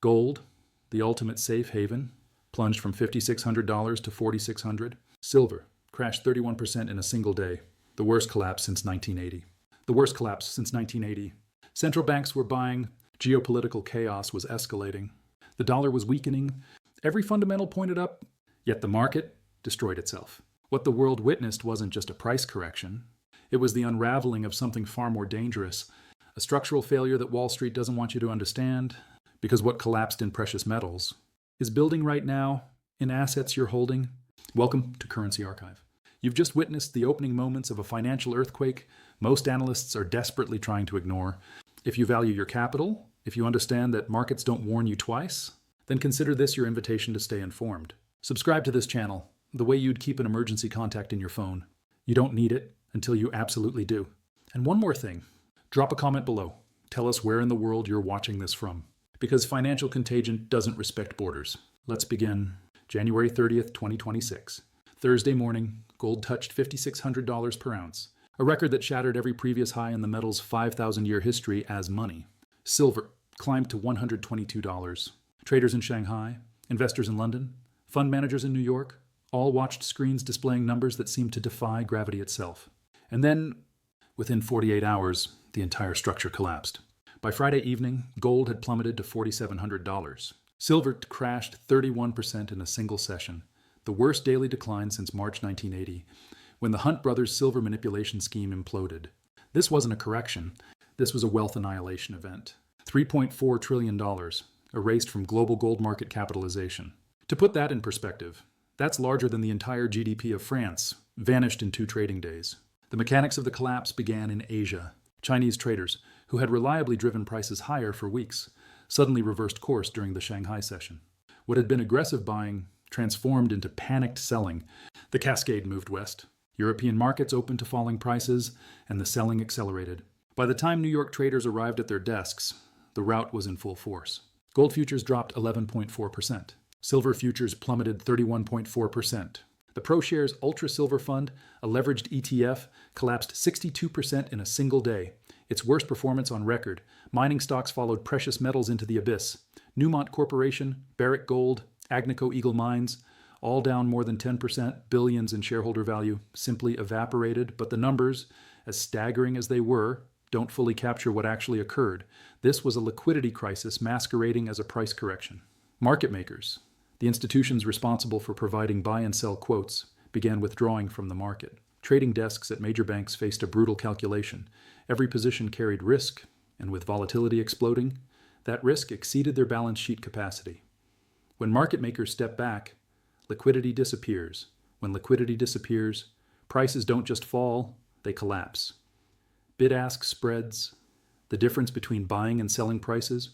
Gold, the ultimate safe haven, plunged from $5,600 to $4,600. Silver crashed 31% in a single day, the worst collapse since 1980. Central banks were buying, geopolitical chaos was escalating, the dollar was weakening, every fundamental pointed up, yet the market destroyed itself. What the world witnessed wasn't just a price correction, it was the unraveling of something far more dangerous, a structural failure that Wall Street doesn't want you to understand, because what collapsed in precious metals is building right now in assets you're holding. Welcome to Currency Archive. You've just witnessed the opening moments of a financial earthquake most analysts are desperately trying to ignore. If you value your capital, if you understand that markets don't warn you twice, then consider this your invitation to stay informed. Subscribe to this channel, the way you'd keep an emergency contact in your phone. You don't need it until you absolutely do. And one more thing, drop a comment below. Tell us where in the world you're watching this from, because financial contagion doesn't respect borders. Let's begin. January 30th, 2026. Thursday morning, gold touched $5,600 per ounce, a record that shattered every previous high in the metal's 5,000-year history as money. Silver climbed to $122. Traders in Shanghai, investors in London, fund managers in New York, all watched screens displaying numbers that seemed to defy gravity itself. And then, within 48 hours, the entire structure collapsed. By Friday evening, gold had plummeted to $4,700. Silver crashed 31% in a single session, the worst daily decline since March 1980, when the Hunt brothers' silver manipulation scheme imploded. This wasn't a correction. This was a wealth annihilation event. $3.4 trillion erased from global gold market capitalization. To put that in perspective, that's larger than the entire GDP of France, vanished in 2 trading days. The mechanics of the collapse began in Asia. Chinese traders, who had reliably driven prices higher for weeks, suddenly reversed course during the Shanghai session. What had been aggressive buying transformed into panicked selling. The cascade moved west. European markets opened to falling prices, and the selling accelerated. By the time New York traders arrived at their desks, the rout was in full force. Gold futures dropped 11.4%. Silver futures plummeted 31.4%. The ProShares Ultra Silver Fund, a leveraged ETF, collapsed 62% in a single day, its worst performance on record. Mining stocks followed precious metals into the abyss. Newmont Corporation, Barrick Gold, Agnico Eagle Mines, all down more than 10%, billions in shareholder value, simply evaporated, but the numbers, as staggering as they were, don't fully capture what actually occurred. This was a liquidity crisis masquerading as a price correction. Market makers, the institutions responsible for providing buy and sell quotes, began withdrawing from the market. Trading desks at major banks faced a brutal calculation. Every position carried risk, and with volatility exploding, that risk exceeded their balance sheet capacity. When market makers step back, liquidity disappears. When liquidity disappears, prices don't just fall, they collapse. Bid-ask spreads, the difference between buying and selling prices,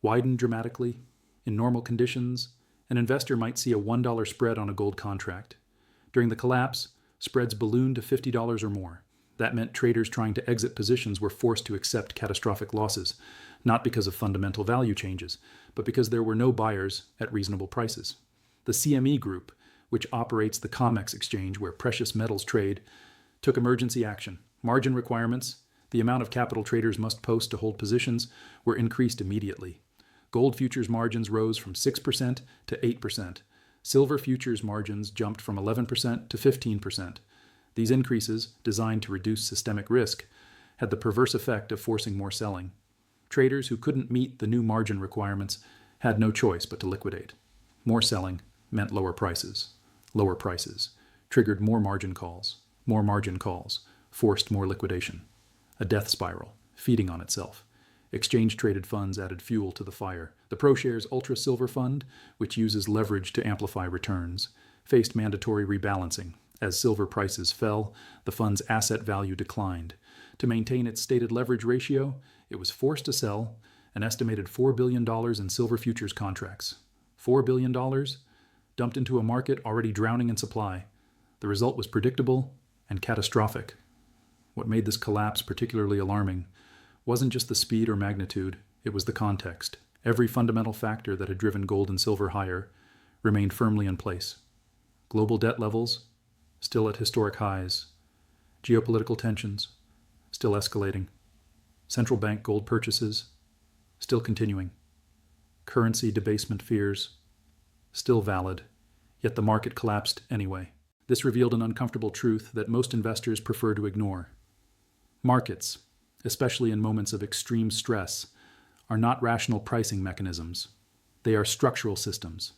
widen dramatically. In normal conditions, an investor might see a $1 spread on a gold contract. During the collapse, spreads ballooned to $50 or more. That meant traders trying to exit positions were forced to accept catastrophic losses, not because of fundamental value changes, but because there were no buyers at reasonable prices. The CME Group, which operates the COMEX exchange where precious metals trade, took emergency action. Margin requirements, the amount of capital traders must post to hold positions, were increased immediately. Gold futures margins rose from 6% to 8%. Silver futures margins jumped from 11% to 15%. These increases, designed to reduce systemic risk, had the perverse effect of forcing more selling. Traders who couldn't meet the new margin requirements had no choice but to liquidate. More selling meant lower prices. Lower prices triggered more margin calls. More margin calls forced more liquidation. A death spiral, feeding on itself. Exchange-traded funds added fuel to the fire. The ProShares Ultra Silver Fund, which uses leverage to amplify returns, faced mandatory rebalancing. As silver prices fell, the fund's asset value declined. To maintain its stated leverage ratio, it was forced to sell an estimated $4 billion in silver futures contracts. $4 billion dumped into a market already drowning in supply. The result was predictable and catastrophic. What made this collapse particularly alarming wasn't just the speed or magnitude, it was the context. Every fundamental factor that had driven gold and silver higher remained firmly in place. Global debt levels, still at historic highs. Geopolitical tensions, still escalating. Central bank gold purchases, still continuing. currency debasement fears, still valid, yet the market collapsed anyway. This revealed an uncomfortable truth that most investors prefer to ignore. Markets, especially in moments of extreme stress, are not rational pricing mechanisms. They are structural systems,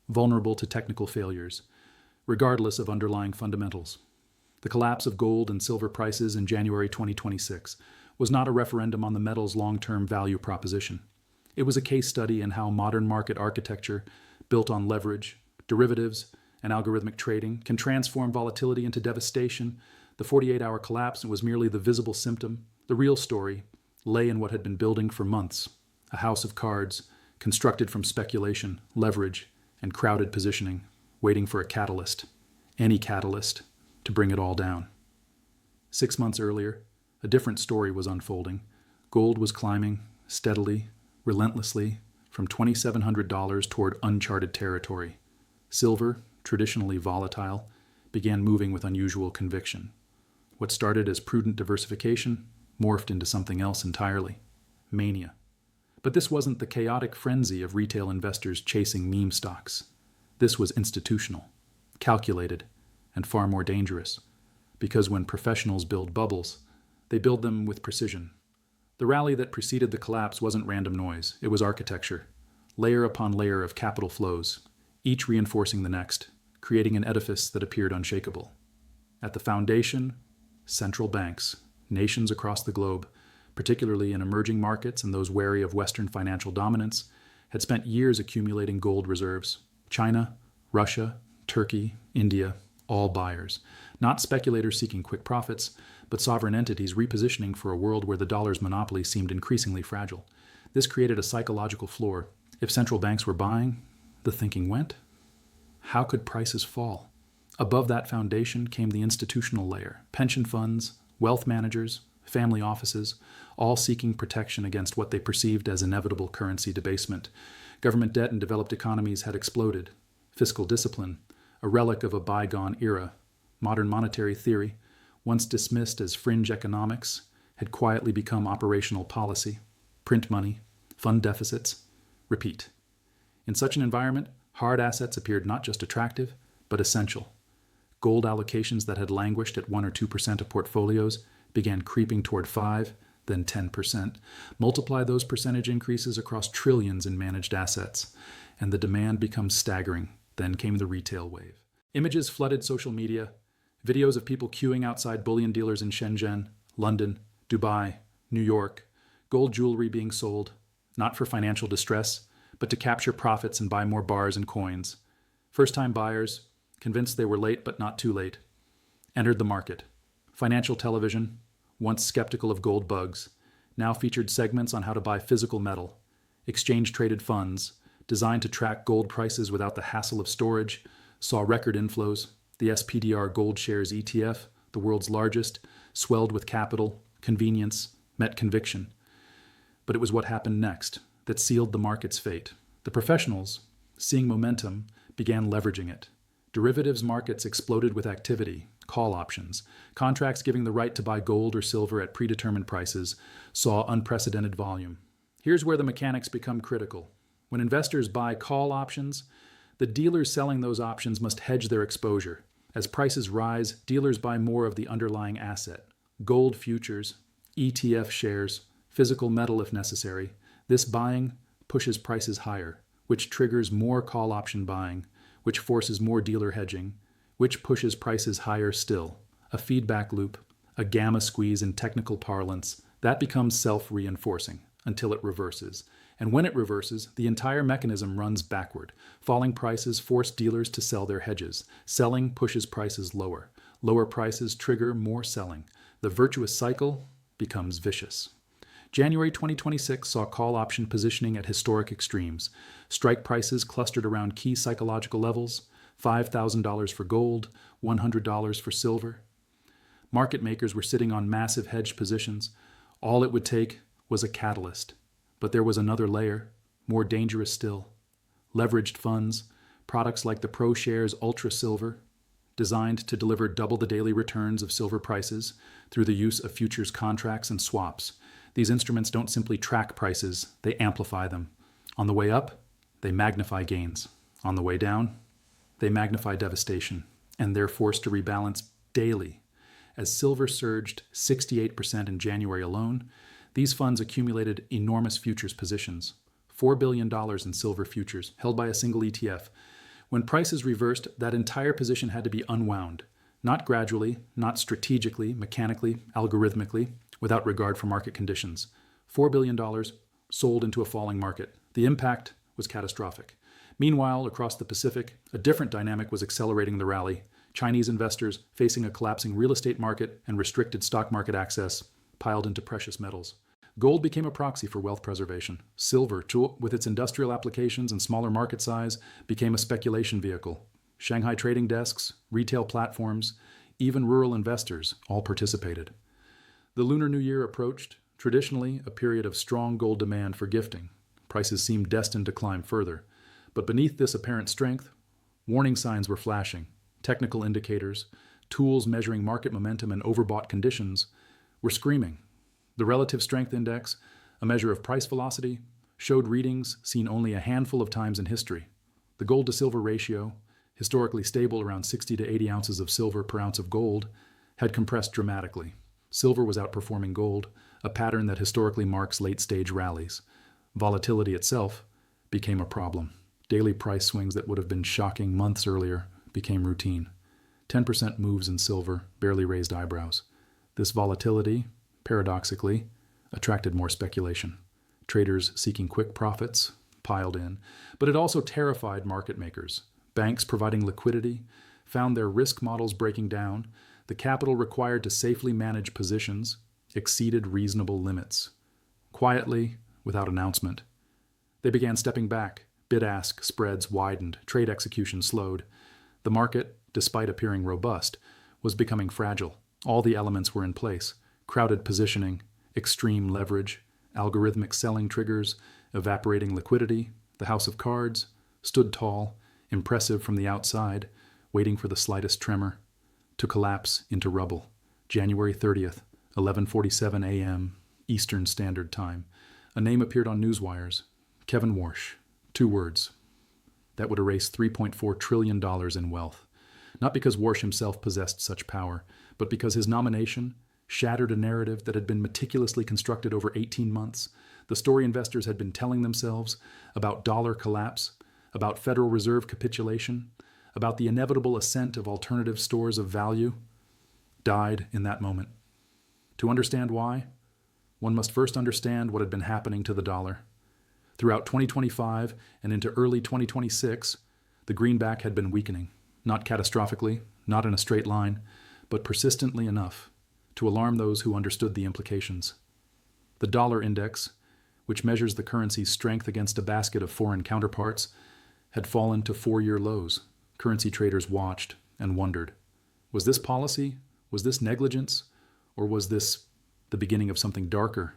vulnerable to technical failures, regardless of underlying fundamentals. The collapse of gold and silver prices in January 2026 was not a referendum on the metal's long-term value proposition. It was a case study in how modern market architecture, built on leverage, derivatives, and algorithmic trading, can transform volatility into devastation. The 48-hour collapse was merely the visible symptom. The real story lay in what had been building for months, a house of cards constructed from speculation, leverage, and crowded positioning, waiting for a catalyst, any catalyst, to bring it all down. 6 months earlier, a different story was unfolding. Gold was climbing steadily, relentlessly, from $2,700 toward uncharted territory. Silver, traditionally volatile, began moving with unusual conviction. What started as prudent diversification morphed into something else entirely: mania. But this wasn't the chaotic frenzy of retail investors chasing meme stocks. This was institutional, calculated, and far more dangerous, because when professionals build bubbles, they build them with precision. The rally that preceded the collapse wasn't random noise, it was architecture, layer upon layer of capital flows, each reinforcing the next, creating an edifice that appeared unshakable. At the foundation, central banks, nations across the globe, particularly in emerging markets and those wary of Western financial dominance, had spent years accumulating gold reserves. China, Russia, Turkey, India, all buyers. Not speculators seeking quick profits, but sovereign entities repositioning for a world where the dollar's monopoly seemed increasingly fragile. This created a psychological floor. If central banks were buying, the thinking went, how could prices fall? Above that foundation came the institutional layer: pension funds, wealth managers, family offices, all seeking protection against what they perceived as inevitable currency debasement. Government debt in developed economies had exploded. Fiscal discipline, a relic of a bygone era, modern monetary theory, once dismissed as fringe economics, had quietly become operational policy. Print money, fund deficits, repeat. In such an environment, hard assets appeared not just attractive, but essential. Gold allocations that had languished at 1 or 2% of portfolios began creeping toward 5, then 10%. Multiply those percentage increases across trillions in managed assets, and the demand becomes staggering. Then came the retail wave. Images flooded social media, videos of people queuing outside bullion dealers in Shenzhen, London, Dubai, New York, gold jewelry being sold, not for financial distress, but to capture profits and buy more bars and coins. First-time buyers, convinced they were late but not too late, entered the market. Financial television, once skeptical of gold bugs, now featured segments on how to buy physical metal. Exchange-traded funds, designed to track gold prices without the hassle of storage, saw record inflows. The SPDR Gold Shares ETF, the world's largest, swelled with capital, convenience, met conviction. But it was what happened next that sealed the market's fate. The professionals, seeing momentum, began leveraging it. Derivatives markets exploded with activity. Call options, contracts giving the right to buy gold or silver at predetermined prices, saw unprecedented volume. Here's where the mechanics become critical. When investors buy call options, the dealers selling those options must hedge their exposure. As prices rise, dealers buy more of the underlying asset: gold futures, ETF shares, physical metal if necessary. This buying pushes prices higher, which triggers more call option buying, which forces more dealer hedging, which pushes prices higher still. A feedback loop, a gamma squeeze in technical parlance, that becomes self-reinforcing until it reverses. And when it reverses, the entire mechanism runs backward. Falling prices force dealers to sell their hedges. Selling pushes prices lower. Lower prices trigger more selling. The virtuous cycle becomes vicious. January 2026 saw call option positioning at historic extremes. Strike prices clustered around key psychological levels: $5,000 for gold, $100 for silver. Market makers were sitting on massive hedged positions. All it would take was a catalyst. But there was another layer, more dangerous still. Leveraged funds, products like the ProShares Ultra Silver, designed to deliver double the daily returns of silver prices through the use of futures contracts and swaps. These instruments don't simply track prices, they amplify them. On the way up, they magnify gains. On the way down, they magnify devastation, and they're forced to rebalance daily. As silver surged 68% in January alone, these funds accumulated enormous futures positions, $4 billion in silver futures held by a single ETF. When prices reversed, that entire position had to be unwound, not gradually, not strategically, mechanically, algorithmically, without regard for market conditions. $4 billion sold into a falling market. The impact was catastrophic. Meanwhile, across the Pacific, a different dynamic was accelerating the rally. Chinese investors, facing a collapsing real estate market and restricted stock market access, piled into precious metals. Gold became a proxy for wealth preservation. Silver, with its industrial applications and smaller market size, became a speculation vehicle. Shanghai trading desks, retail platforms, even rural investors all participated. The Lunar New Year approached, traditionally a period of strong gold demand for gifting. Prices seemed destined to climb further. But beneath this apparent strength, warning signs were flashing. Technical indicators, tools measuring market momentum and overbought conditions, were screaming. The relative strength index, a measure of price velocity, showed readings seen only a handful of times in history. The gold to silver ratio, historically stable around 60 to 80 ounces of silver per ounce of gold, had compressed dramatically. Silver was outperforming gold, a pattern that historically marks late-stage rallies. Volatility itself became a problem. Daily price swings that would have been shocking months earlier became routine. 10% moves in silver barely raised eyebrows. This volatility, paradoxically, attracted more speculation. Traders seeking quick profits piled in, but it also terrified market makers. Banks providing liquidity found their risk models breaking down. The capital required to safely manage positions exceeded reasonable limits. Quietly, without announcement, they began stepping back. Bid-ask spreads widened, trade execution slowed. The market, despite appearing robust, was becoming fragile. All the elements were in place: crowded positioning, extreme leverage, algorithmic selling triggers, evaporating liquidity. The house of cards stood tall, impressive from the outside, waiting for the slightest tremor to collapse into rubble. January 30th, 11:47 a.m. Eastern Standard Time. A name appeared on newswires: Kevin Warsh. 2 words. That would erase $3.4 trillion in wealth. Not because Warsh himself possessed such power, but because his nomination shattered a narrative that had been meticulously constructed over 18 months. The story investors had been telling themselves about dollar collapse, about Federal Reserve capitulation, about the inevitable ascent of alternative stores of value, died in that moment. To understand why, one must first understand what had been happening to the dollar. Throughout 2025 and into early 2026, the greenback had been weakening, not catastrophically, not in a straight line, but persistently enough to alarm those who understood the implications. The dollar index, which measures the currency's strength against a basket of foreign counterparts, had fallen to 4-year lows. Currency traders watched and wondered. Was this policy? Was this negligence? Or was this the beginning of something darker?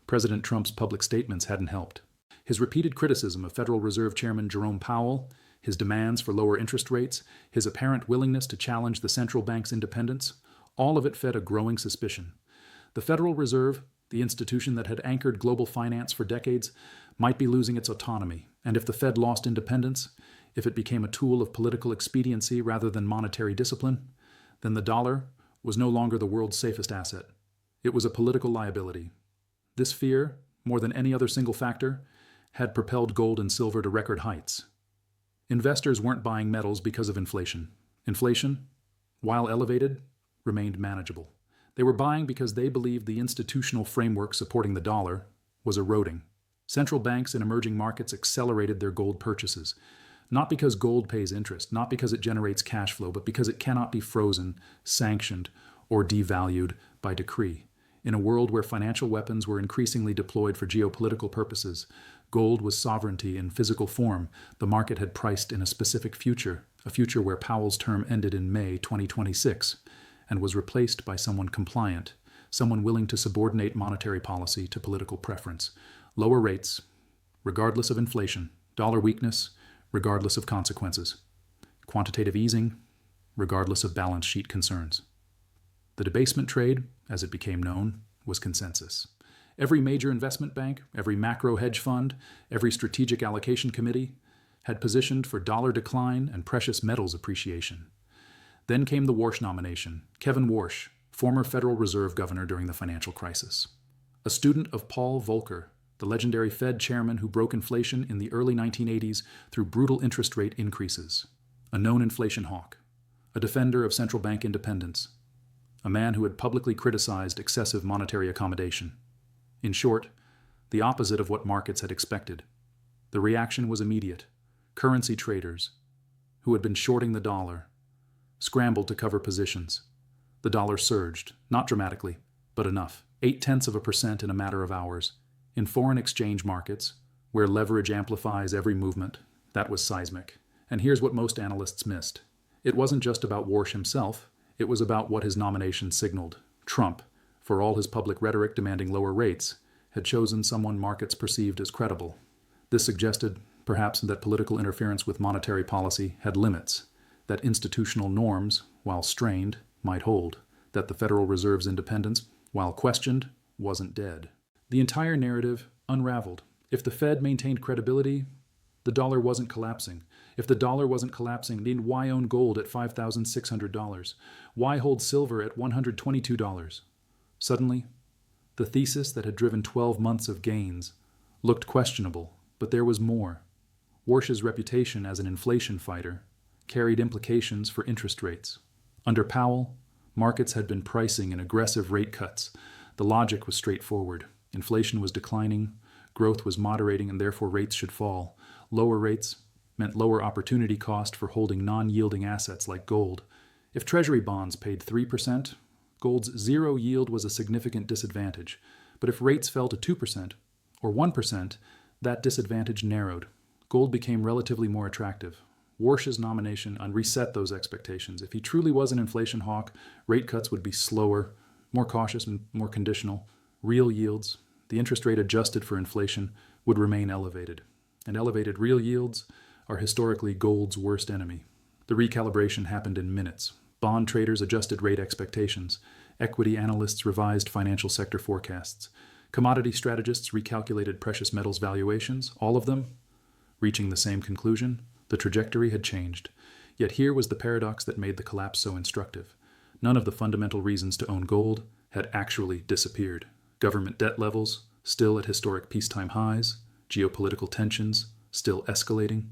President Trump's public statements hadn't helped. His repeated criticism of Federal Reserve Chairman Jerome Powell, his demands for lower interest rates, his apparent willingness to challenge the central bank's independence, all of it fed a growing suspicion. The Federal Reserve, the institution that had anchored global finance for decades, might be losing its autonomy, and if the Fed lost independence, if it became a tool of political expediency rather than monetary discipline, then the dollar was no longer the world's safest asset. It was a political liability. This fear, more than any other single factor, had propelled gold and silver to record heights. Investors weren't buying metals because of inflation. Inflation, while elevated, remained manageable. They were buying because they believed the institutional framework supporting the dollar was eroding. Central banks in emerging markets accelerated their gold purchases, not because gold pays interest, not because it generates cash flow, but because it cannot be frozen, sanctioned, or devalued by decree. In a world where financial weapons were increasingly deployed for geopolitical purposes, gold was sovereignty in physical form. The market had priced in a specific future, a future where Powell's term ended in May 2026, and was replaced by someone compliant, someone willing to subordinate monetary policy to political preference. Lower rates, regardless of inflation. Dollar weakness, regardless of consequences. Quantitative easing, regardless of balance sheet concerns. The debasement trade, as it became known, was consensus. Every major investment bank, every macro hedge fund, every strategic allocation committee had positioned for dollar decline and precious metals appreciation. Then came the Warsh nomination, Kevin Warsh, former Federal Reserve governor during the financial crisis. A student of Paul Volcker, the legendary Fed chairman who broke inflation in the early 1980s through brutal interest rate increases. A known inflation hawk. A defender of central bank independence. A man who had publicly criticized excessive monetary accommodation. In short, the opposite of what markets had expected. The reaction was immediate. Currency traders, who had been shorting the dollar, scrambled to cover positions. The dollar surged, not dramatically, but enough, 0.8% in a matter of hours. In foreign exchange markets, where leverage amplifies every movement, that was seismic. And here's what most analysts missed. It wasn't just about Warsh himself, it was about what his nomination signaled. Trump, for all his public rhetoric demanding lower rates, had chosen someone markets perceived as credible. This suggested, perhaps, that political interference with monetary policy had limits, that institutional norms, while strained, might hold, that the Federal Reserve's independence, while questioned, wasn't dead. The entire narrative unraveled. If the Fed maintained credibility, the dollar wasn't collapsing. If the dollar wasn't collapsing, then why own gold at $5,600? Why hold silver at $122? Suddenly, the thesis that had driven 12 months of gains looked questionable, but there was more. Warsh's reputation as an inflation fighter carried implications for interest rates. Under Powell, markets had been pricing in aggressive rate cuts. The logic was straightforward. Inflation was declining, growth was moderating, and therefore rates should fall. Lower rates meant lower opportunity cost for holding non-yielding assets like gold. If Treasury bonds paid 3%, gold's zero yield was a significant disadvantage. But if rates fell to 2% or 1%, that disadvantage narrowed. Gold became relatively more attractive. Warsh's nomination reset those expectations. If he truly was an inflation hawk, rate cuts would be slower, more cautious, and more conditional. Real yields, the interest rate adjusted for inflation, would remain elevated. And elevated real yields are historically gold's worst enemy. The recalibration happened in minutes. Bond traders adjusted rate expectations. Equity analysts revised financial sector forecasts. Commodity strategists recalculated precious metals valuations, all of them reaching the same conclusion. The trajectory had changed. Yet here was the paradox that made the collapse so instructive. None of the fundamental reasons to own gold had actually disappeared. Government debt levels, still at historic peacetime highs, geopolitical tensions, still escalating,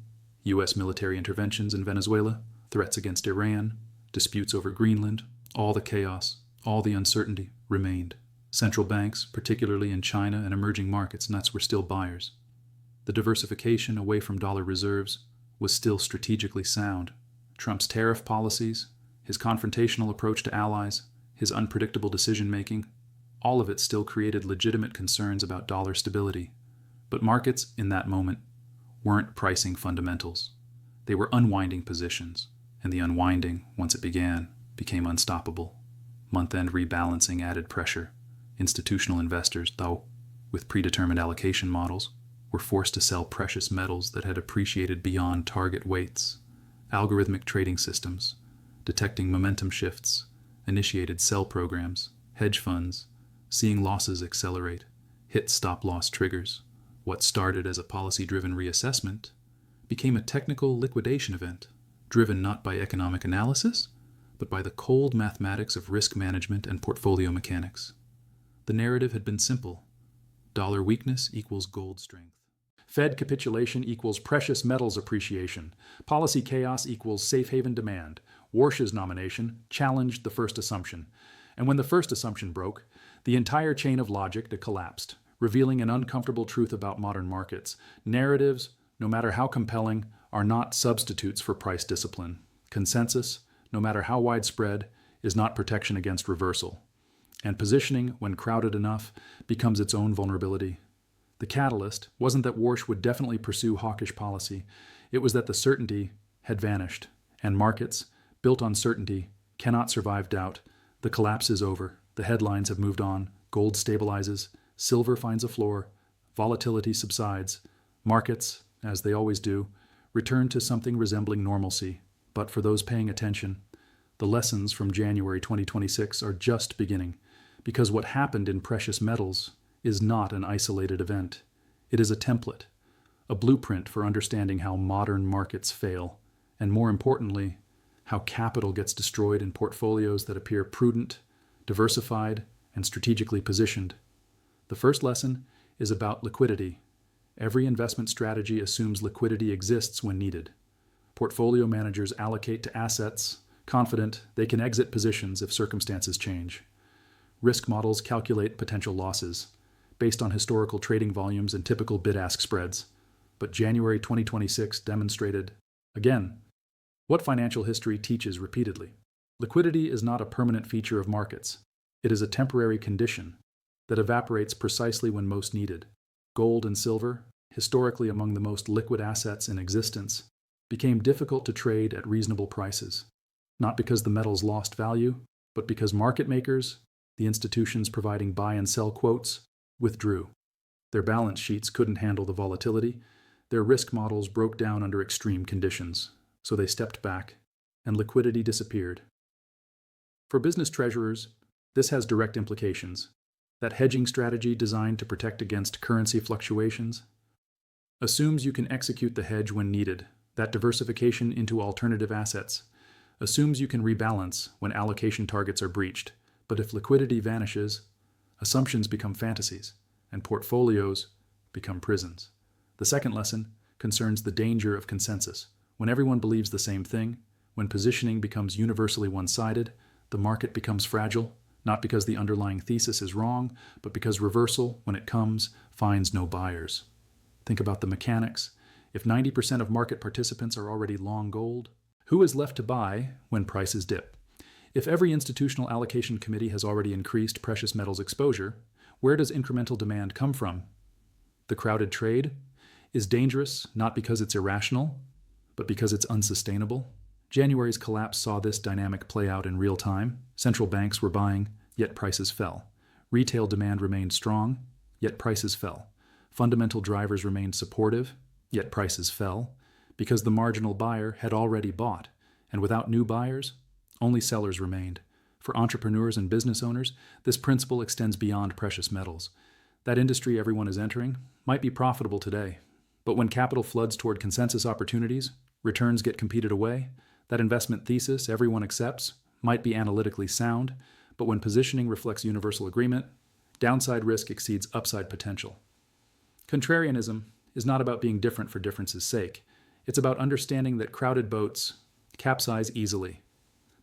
U.S. military interventions in Venezuela, threats against Iran, disputes over Greenland, all the chaos, all the uncertainty remained. Central banks, particularly in China and emerging markets, nuts were still buyers. The diversification away from dollar reserves was still strategically sound. Trump's tariff policies, his confrontational approach to allies, his unpredictable decision-making, all of it still created legitimate concerns about dollar stability. But markets, in that moment, weren't pricing fundamentals. They were unwinding positions, and the unwinding, once it began, became unstoppable. Month-end rebalancing added pressure. Institutional investors, though, with predetermined allocation models, were forced to sell precious metals that had appreciated beyond target weights. Algorithmic trading systems, detecting momentum shifts, initiated sell programs, hedge funds, seeing losses accelerate, hit stop-loss triggers. What started as a policy-driven reassessment became a technical liquidation event, driven not by economic analysis, but by the cold mathematics of risk management and portfolio mechanics. The narrative had been simple. Dollar weakness equals gold strength. Fed capitulation equals precious metals appreciation. Policy chaos equals safe haven demand. Warsh's nomination challenged the first assumption. And when the first assumption broke, the entire chain of logic collapsed, revealing an uncomfortable truth about modern markets. Narratives, no matter how compelling, are not substitutes for price discipline. Consensus, no matter how widespread, is not protection against reversal. And positioning, when crowded enough, becomes its own vulnerability. The catalyst wasn't that Warsh would definitely pursue hawkish policy. It was that the certainty had vanished, and markets, built on certainty, cannot survive doubt. The collapse is over. The headlines have moved on. Gold stabilizes. Silver finds a floor. Volatility subsides. Markets, as they always do, return to something resembling normalcy. But for those paying attention, the lessons from January 2026 are just beginning, because what happened in precious metals is not an isolated event. It is a template, a blueprint for understanding how modern markets fail, and more importantly, how capital gets destroyed in portfolios that appear prudent, diversified, and strategically positioned. The first lesson is about liquidity. Every investment strategy assumes liquidity exists when needed. Portfolio managers allocate to assets, confident they can exit positions if circumstances change. Risk models calculate potential losses, based on historical trading volumes and typical bid-ask spreads. But January 2026 demonstrated, again, what financial history teaches repeatedly. Liquidity is not a permanent feature of markets. It is a temporary condition that evaporates precisely when most needed. Gold and silver, historically among the most liquid assets in existence, became difficult to trade at reasonable prices, not because the metals lost value, but because market makers, the institutions providing buy and sell quotes, withdrew. Their balance sheets couldn't handle the volatility. Their risk models broke down under extreme conditions, so they stepped back, and liquidity disappeared. For business treasurers, this has direct implications. That hedging strategy designed to protect against currency fluctuations assumes you can execute the hedge when needed. That diversification into alternative assets assumes you can rebalance when allocation targets are breached. But if liquidity vanishes, assumptions become fantasies, and portfolios become prisons. The second lesson concerns the danger of consensus. When everyone believes the same thing, when positioning becomes universally one-sided, the market becomes fragile, not because the underlying thesis is wrong, but because reversal, when it comes, finds no buyers. Think about the mechanics. If 90% of market participants are already long gold, who is left to buy when prices dip? If every institutional allocation committee has already increased precious metals exposure, where does incremental demand come from? The crowded trade is dangerous not because it's irrational, but because it's unsustainable. January's collapse saw this dynamic play out in real time. Central banks were buying, yet prices fell. Retail demand remained strong, yet prices fell. Fundamental drivers remained supportive, yet prices fell, because the marginal buyer had already bought, and without new buyers, only sellers remained. For entrepreneurs and business owners, this principle extends beyond precious metals. That industry everyone is entering might be profitable today, but when capital floods toward consensus opportunities, returns get competed away. That investment thesis everyone accepts might be analytically sound, but when positioning reflects universal agreement, downside risk exceeds upside potential. Contrarianism is not about being different for difference's sake. It's about understanding that crowded boats capsize easily.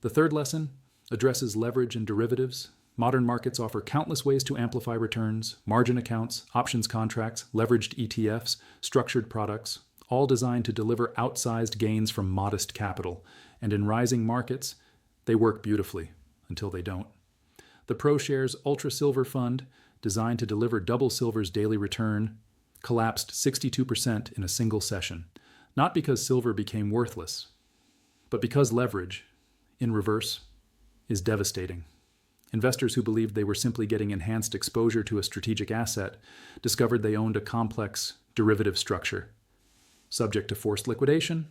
The third lesson addresses leverage and derivatives. Modern markets offer countless ways to amplify returns: margin accounts, options contracts, leveraged ETFs, structured products, all designed to deliver outsized gains from modest capital. And in rising markets, they work beautifully until they don't. The ProShares Ultra Silver Fund, designed to deliver double silver's daily return, collapsed 62% in a single session. Not because silver became worthless, but because leverage, in reverse, is devastating. Investors who believed they were simply getting enhanced exposure to a strategic asset discovered they owned a complex derivative structure, subject to forced liquidation,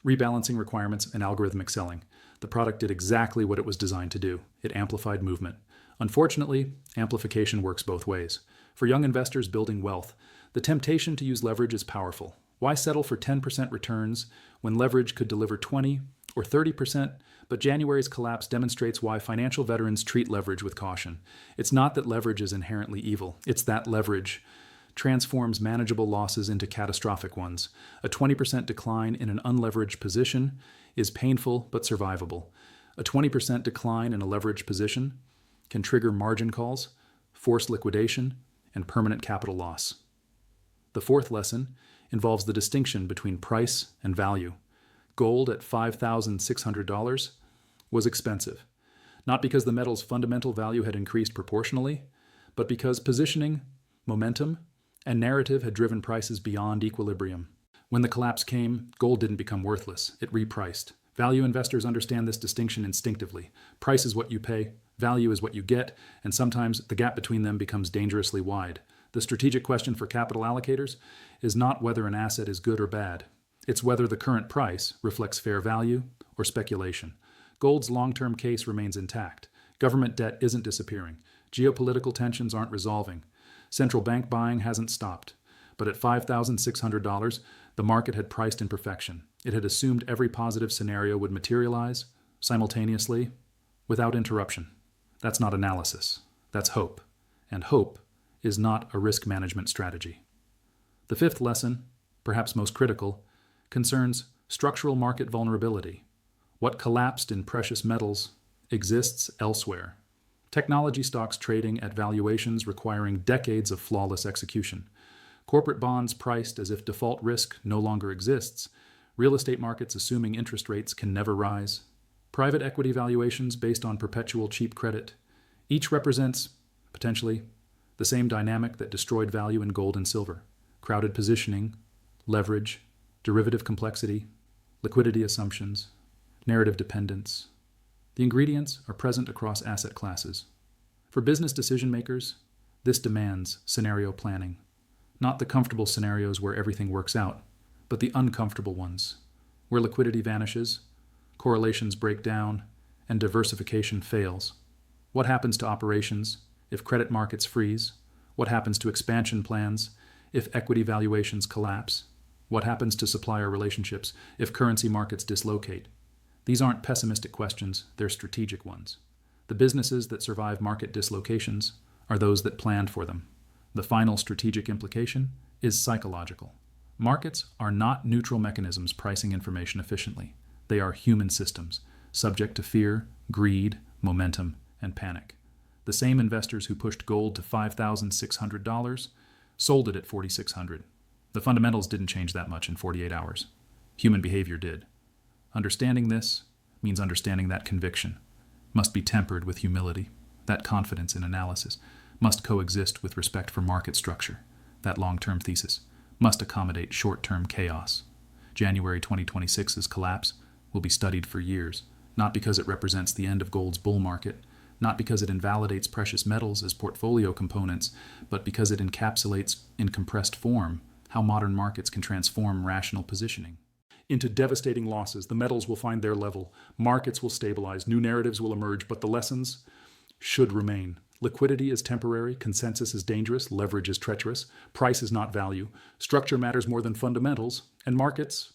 rebalancing requirements, and algorithmic selling. The product did exactly what it was designed to do. It amplified movement. Unfortunately, amplification works both ways. For young investors building wealth, the temptation to use leverage is powerful. Why settle for 10% returns when leverage could deliver 20 or 30%? But January's collapse demonstrates why financial veterans treat leverage with caution. It's not that leverage is inherently evil. It's that leverage transforms manageable losses into catastrophic ones. A 20% decline in an unleveraged position is painful but survivable. A 20% decline in a leveraged position can trigger margin calls, forced liquidation, and permanent capital loss. The fourth lesson involves the distinction between price and value. Gold at $5,600 was expensive, not because the metal's fundamental value had increased proportionally, but because positioning, momentum, and narrative had driven prices beyond equilibrium. When the collapse came, gold didn't become worthless. It repriced. Value investors understand this distinction instinctively. Price is what you pay, value is what you get, and sometimes the gap between them becomes dangerously wide. The strategic question for capital allocators is not whether an asset is good or bad. It's whether the current price reflects fair value or speculation. Gold's long-term case remains intact. Government debt isn't disappearing. Geopolitical tensions aren't resolving. Central bank buying hasn't stopped, but at $5,600, the market had priced in perfection. It had assumed every positive scenario would materialize simultaneously without interruption. That's not analysis. That's hope. And hope is not a risk management strategy. The fifth lesson, perhaps most critical, concerns structural market vulnerability. What collapsed in precious metals exists elsewhere. Technology stocks trading at valuations requiring decades of flawless execution. Corporate bonds priced as if default risk no longer exists. Real estate markets assuming interest rates can never rise. Private equity valuations based on perpetual cheap credit. Each represents, potentially, the same dynamic that destroyed value in gold and silver. Crowded positioning, leverage, derivative complexity, liquidity assumptions, narrative dependence. The ingredients are present across asset classes. For business decision makers, this demands scenario planning. Not the comfortable scenarios where everything works out, but the uncomfortable ones, where liquidity vanishes, correlations break down, and diversification fails. What happens to operations if credit markets freeze? What happens to expansion plans if equity valuations collapse? What happens to supplier relationships if currency markets dislocate? These aren't pessimistic questions, they're strategic ones. The businesses that survive market dislocations are those that planned for them. The final strategic implication is psychological. Markets are not neutral mechanisms pricing information efficiently. They are human systems, subject to fear, greed, momentum, and panic. The same investors who pushed gold to $5,600 sold it at $4,600. The fundamentals didn't change that much in 48 hours. Human behavior did. Understanding this means understanding that conviction must be tempered with humility. That confidence in analysis must coexist with respect for market structure. That long-term thesis must accommodate short-term chaos. January 2026's collapse will be studied for years, not because it represents the end of gold's bull market, not because it invalidates precious metals as portfolio components, but because it encapsulates in compressed form how modern markets can transform rational positioning into devastating losses. The metals will find their level, markets will stabilize, new narratives will emerge, but the lessons should remain. Liquidity is temporary, consensus is dangerous, leverage is treacherous, price is not value, structure matters more than fundamentals, and markets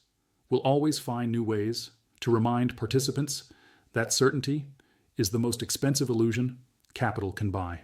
will always find new ways to remind participants that certainty is the most expensive illusion capital can buy.